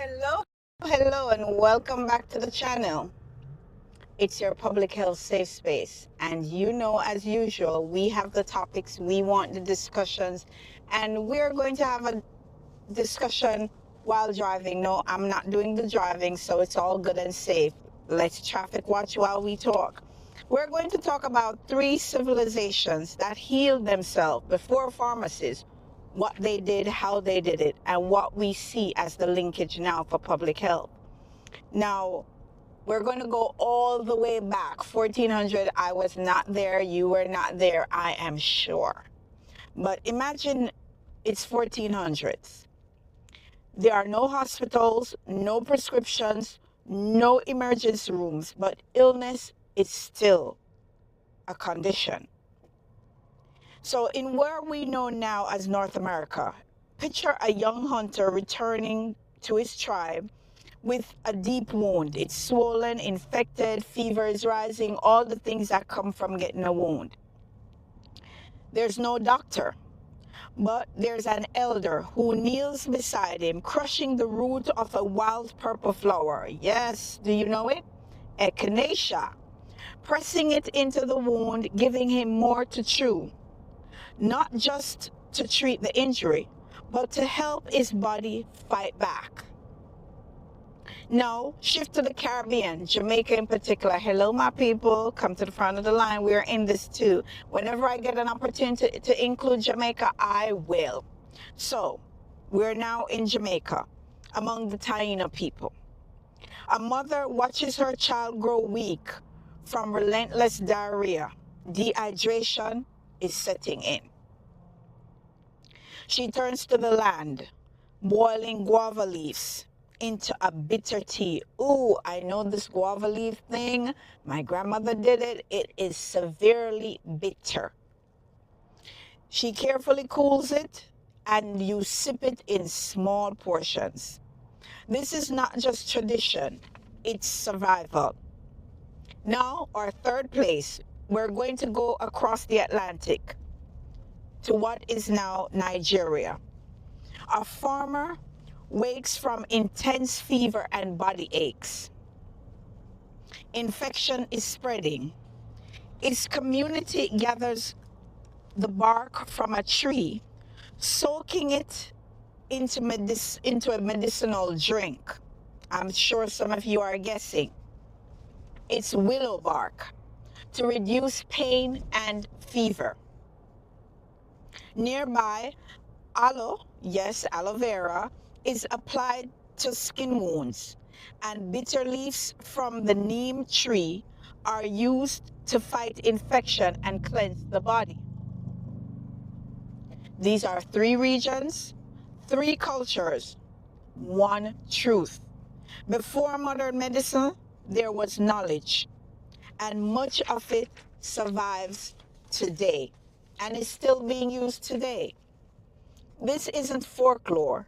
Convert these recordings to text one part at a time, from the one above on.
Hello, hello, and welcome back to the channel. It's your public health safe space. And as usual, we have the topics, we want the discussions, and we're going to have a discussion while driving. No, I'm not doing the driving, so it's all good and safe. Let's traffic watch while we talk. We're going to talk about three civilizations that healed themselves before pharmacies, what they did, how they did it, and what we see as the linkage now for public health. Now, we're going to go all the way back. 1400, I was not there, you were not there, I am sure. But imagine it's 1400s. There are no hospitals, no prescriptions, no emergency rooms, but illness is still a condition. So in where we know now as North America, picture a young hunter returning to his tribe with a deep wound. It's swollen, infected, fever is rising, all the things that come from getting a wound. There's no doctor, but there's an elder who kneels beside him, crushing the root of a wild purple flower. Yes, do you know it? Echinacea. Pressing it into the wound, giving him more to chew. Not just to treat the injury, but to help his body fight back. Now, shift to the Caribbean, Jamaica in particular. Hello, my people. Come to the front of the line. We are in this too. Whenever I get an opportunity to include Jamaica, I will. So, we're now in Jamaica, among the Taíno people. A mother watches her child grow weak from relentless diarrhea. Dehydration is setting in. She turns to the land, boiling guava leaves into a bitter tea. Ooh, I know this guava leaf thing. My grandmother did it. It is severely bitter. She carefully cools it and you sip it in small portions. This is not just tradition, it's survival. Now, our third place, we're going to go across the Atlantic to what is now Nigeria. A farmer wakes from intense fever and body aches. Infection is spreading. His community gathers the bark from a tree, soaking it into a medicinal drink. I'm sure some of you are guessing. It's willow bark to reduce pain and fever. Nearby, aloe vera, is applied to skin wounds, and bitter leaves from the neem tree are used to fight infection and cleanse the body. These are three regions, three cultures, one truth. Before modern medicine, there was knowledge, and much of it survives today and is still being used today. This isn't folklore,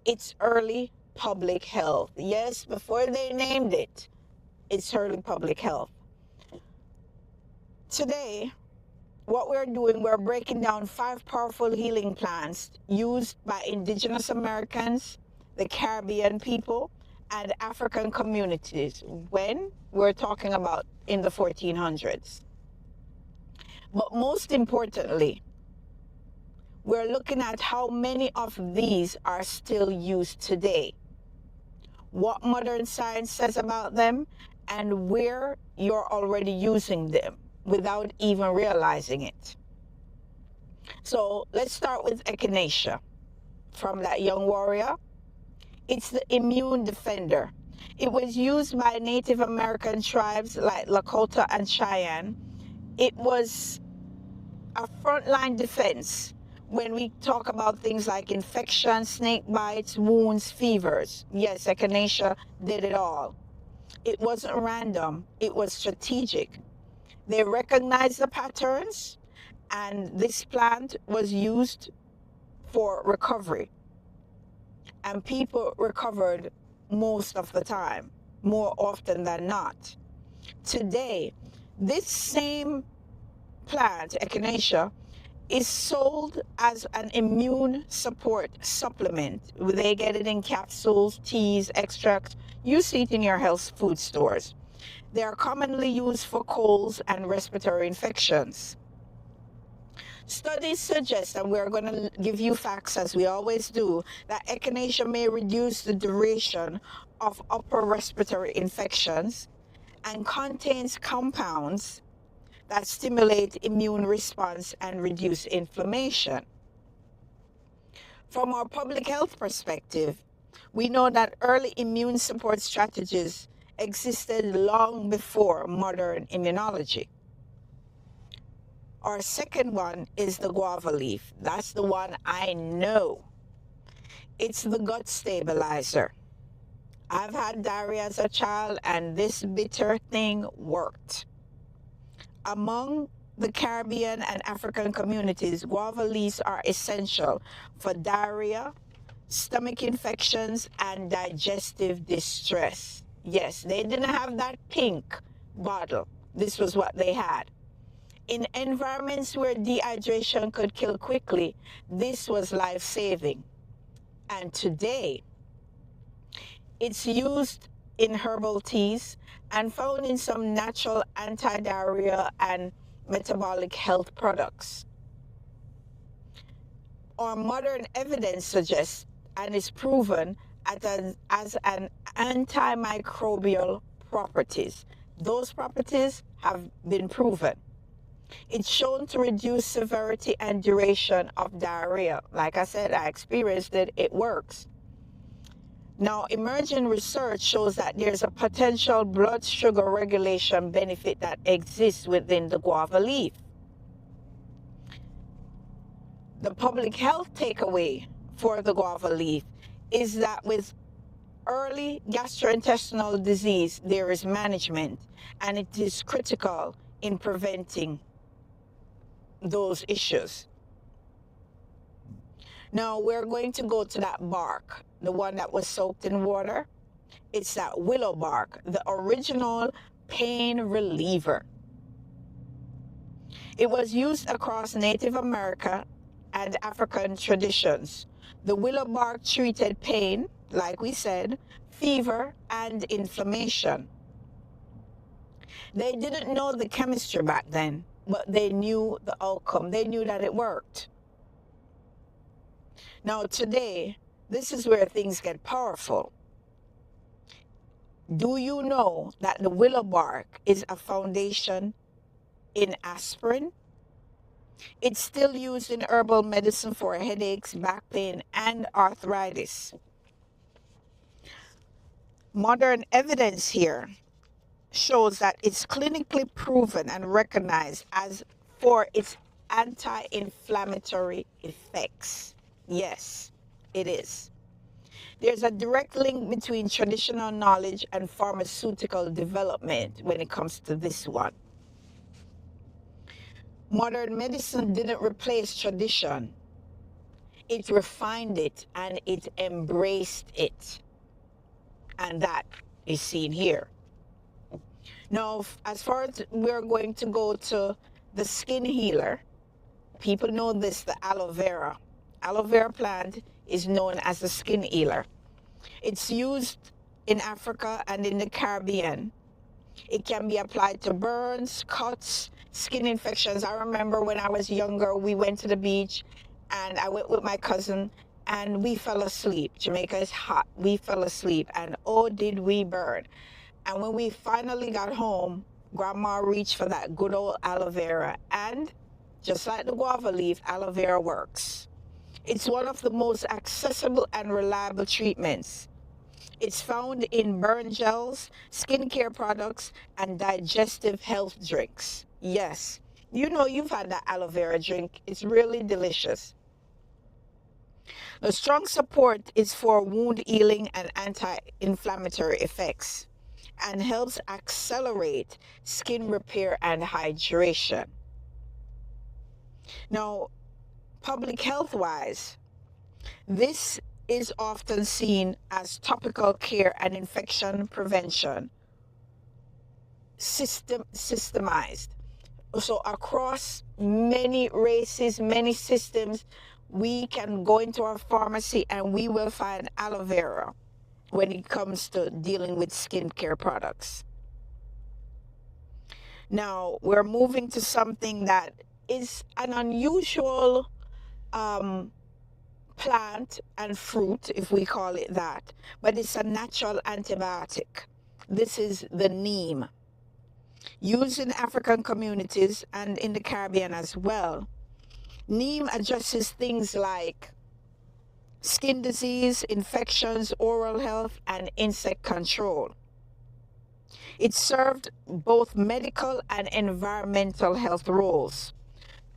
it's early public health. Yes, before they named it, it's early public health. Today, what we're doing, we're breaking down 5 powerful healing plants used by Indigenous Americans, the Caribbean people, and African communities when we're talking about in the 1400s. But most importantly, we're looking at how many of these are still used today, what modern science says about them, and where you're already using them without even realizing it. So let's start with Echinacea. From that young warrior, it's the immune defender. It was used by Native American tribes like Lakota and Cheyenne. It was a frontline defense when we talk about things like infection, snake bites, wounds, fevers. Yes, Echinacea did it all. It wasn't random, it was strategic. They recognized the patterns, and this plant was used for recovery. And people recovered most of the time, more often than not. Today, this same plant, Echinacea, is sold as an immune support supplement. They get it in capsules, teas, extracts. You see it in your health food stores. They are commonly used for colds and respiratory infections. Studies suggest, and we're going to give you facts as we always do, that echinacea may reduce the duration of upper respiratory infections and contains compounds that stimulate immune response and reduce inflammation. From our public health perspective, we know that early immune support strategies existed long before modern immunology. Our second one is the guava leaf. That's the one I know. It's the gut stabilizer. I've had diarrhea as a child, and this bitter thing worked. Among the Caribbean and African communities, guava leaves are essential for diarrhea, stomach infections, and digestive distress. Yes, they didn't have that pink bottle. This was what they had. In environments where dehydration could kill quickly, this was life-saving. And today, it's used in herbal teas and found in some natural anti-diarrhea and metabolic health products. Our modern evidence suggests and is proven as an antimicrobial properties. Those properties have been proven. It's shown to reduce severity and duration of diarrhea. Like I said, I experienced it, it works. Now, emerging research shows that there's a potential blood sugar regulation benefit that exists within the guava leaf. The public health takeaway for the guava leaf is that with early gastrointestinal disease, there is management, and it is critical in preventing those issues. Now we're going to go to that bark, the one that was soaked in water. It's that willow bark, the original pain reliever. It was used across Native America and African traditions. The willow bark treated pain, like we said, fever, and inflammation. They didn't know the chemistry back then, but they knew the outcome. They knew that it worked. Now today, this is where things get powerful. Do you know that the willow bark is a foundation in aspirin? It's still used in herbal medicine for headaches, back pain, and arthritis. Modern evidence here shows that it's clinically proven and recognized as for its anti-inflammatory effects. Yes, it is. There's a direct link between traditional knowledge and pharmaceutical development when it comes to this one. Modern medicine didn't replace tradition. It refined it and it embraced it. And that is seen here. Now, as far as we're going to go to the skin healer, people know this, the aloe vera. Aloe vera plant is known as the skin healer. It's used in Africa and in the Caribbean. It can be applied to burns, cuts, skin infections. I remember when I was younger, we went to the beach and I went with my cousin and we fell asleep. Jamaica is hot. We fell asleep and oh, did we burn. And when we finally got home, Grandma reached for that good old aloe vera. And just like the guava leaf, aloe vera works. It's one of the most accessible and reliable treatments. It's found in burn gels, skincare products, and digestive health drinks. Yes, you know you've had that aloe vera drink. It's really delicious. The strong support is for wound healing and anti-inflammatory effects and helps accelerate skin repair and hydration. Now, public health-wise, this is often seen as topical care and infection prevention systemized. So across many races, many systems, we can go into our pharmacy and we will find aloe vera when it comes to dealing with skincare products. Now we're moving to something that is an unusual plant and fruit, if we call it that, but it's a natural antibiotic. This is the neem, used in African communities and in the Caribbean as well. Neem addresses things like skin disease, infections, oral health, and insect control. It served both medical and environmental health roles.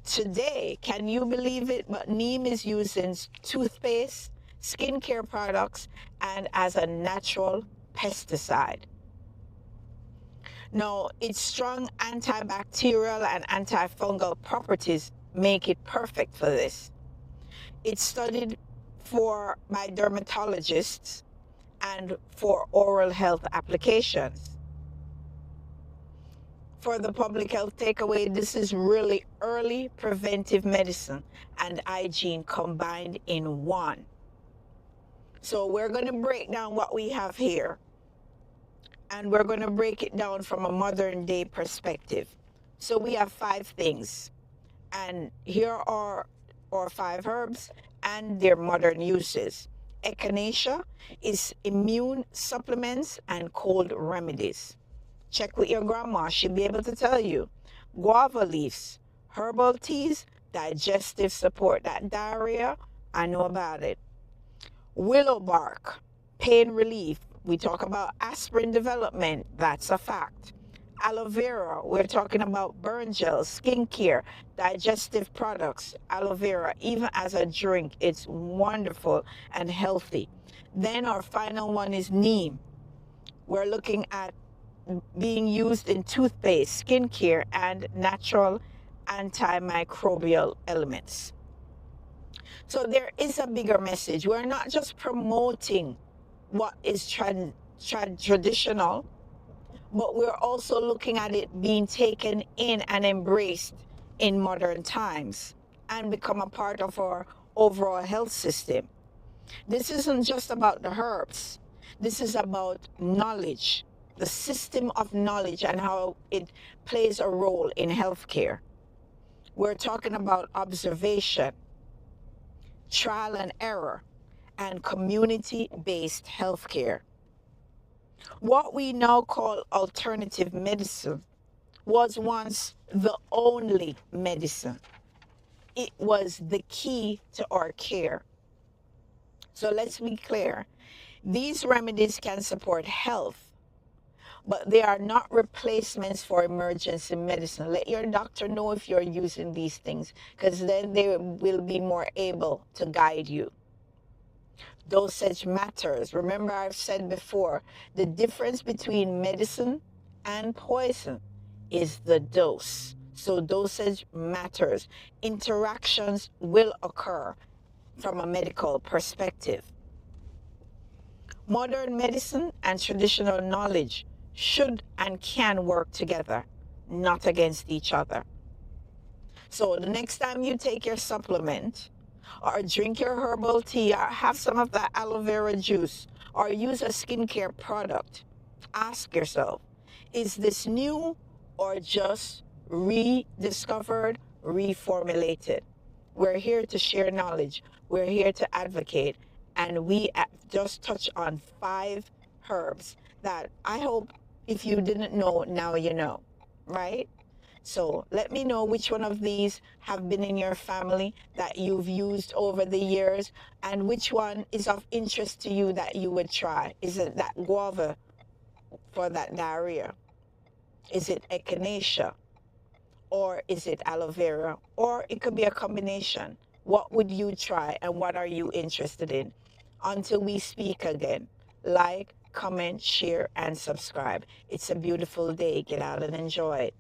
Today, can you believe it, but neem is used in toothpaste, skincare products, and as a natural pesticide. Now, its strong antibacterial and antifungal properties make it perfect for this. It's studied by dermatologists and for oral health applications. For the public health takeaway, this is really early preventive medicine and hygiene combined in one. So we're going to break down what we have here, and we're going to break it down from a modern day perspective. So we have 5 things, and here are our 5 herbs and their modern uses. Echinacea is immune supplements and cold remedies. Check with your grandma, she'll be able to tell you. Guava leaves, herbal teas, digestive support. That diarrhea, I know about it. Willow bark, pain relief. We talk about aspirin development, that's a fact. Aloe vera, we're talking about burn gels, skincare, digestive products. Aloe vera, even as a drink, it's wonderful and healthy. Then our final one is neem. We're looking at being used in toothpaste, skincare, and natural antimicrobial elements. So there is a bigger message. We're not just promoting what is traditional, but we're also looking at it being taken in and embraced in modern times and become a part of our overall health system. This isn't just about the herbs. This is about knowledge, the system of knowledge and how it plays a role in healthcare. We're talking about observation, trial and error, and community-based healthcare. What we now call alternative medicine was once the only medicine. It was the key to our care. So let's be clear. These remedies can support health, but they are not replacements for emergency medicine. Let your doctor know if you're using these things, because then they will be more able to guide you. Dosage matters. Remember, I've said before, the difference between medicine and poison is the dose. So dosage matters. Interactions will occur from a medical perspective. Modern medicine and traditional knowledge should and can work together, not against each other. So the next time you take your supplement, or drink your herbal tea, or have some of that aloe vera juice, or use a skincare product, ask yourself, is this new or just rediscovered, reformulated? We're here to share knowledge. We're here to advocate. And we just touch on 5 herbs that I hope if you didn't know, now you know, right? So let me know which one of these have been in your family that you've used over the years, and which one is of interest to you that you would try. Is it that guava for that diarrhea? Is it echinacea? Or is it aloe vera? Or it could be a combination. What would you try and what are you interested in? Until we speak again, like, comment, share, and subscribe. It's a beautiful day. Get out and enjoy it.